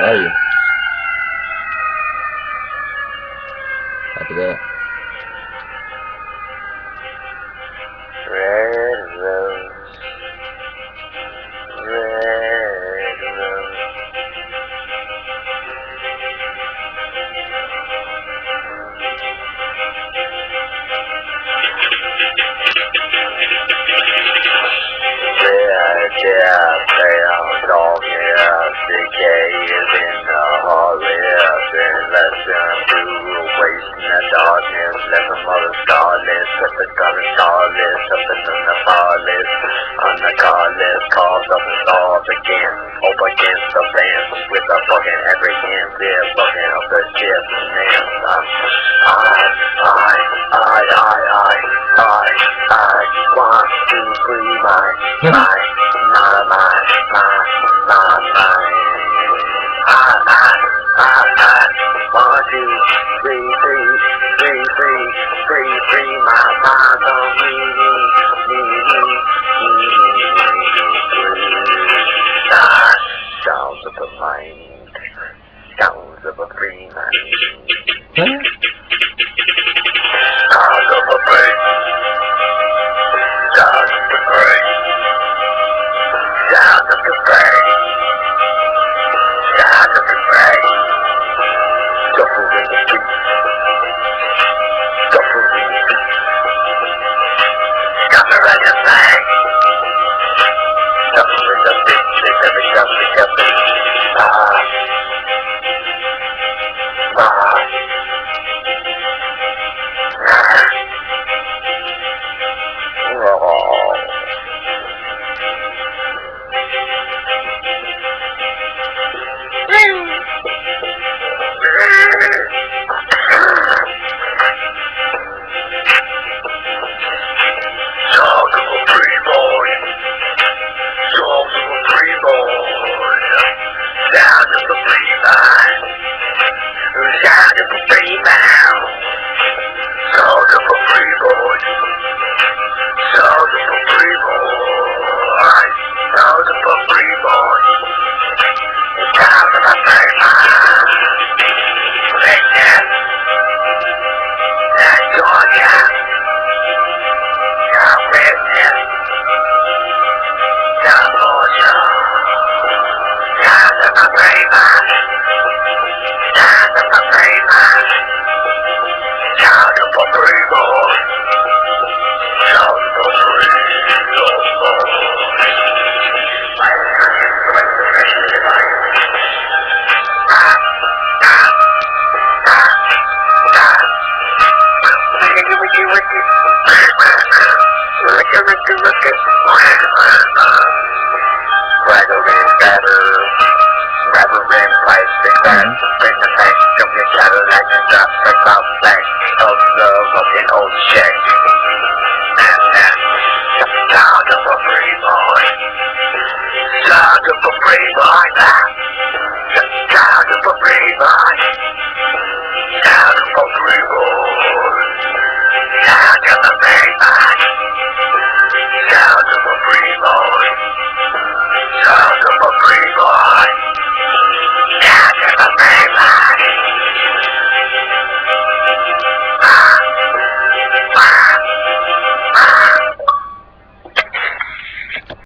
are you? Copy that. Red rose, red rose. Pale darkness, decay is in the heartless, and lesson to waste in the darkness. Let the mother starless, let the gun starless, something on the farless, on the carless, cause of the stars again, up against the fence, with a fucking every hand, they're fucking up the ship, man. I want to free my mind. I want to free my mind on me. Sounds of a mind, sounds of a free mind. Sounds of a brain, sounds of the brain. Sound of the brain, sound of the brain. Shuffle in the beat, shuffle in the beat. Shuffle in the brain, shuffle in the beat. Shuffle. Rather than plastic batter.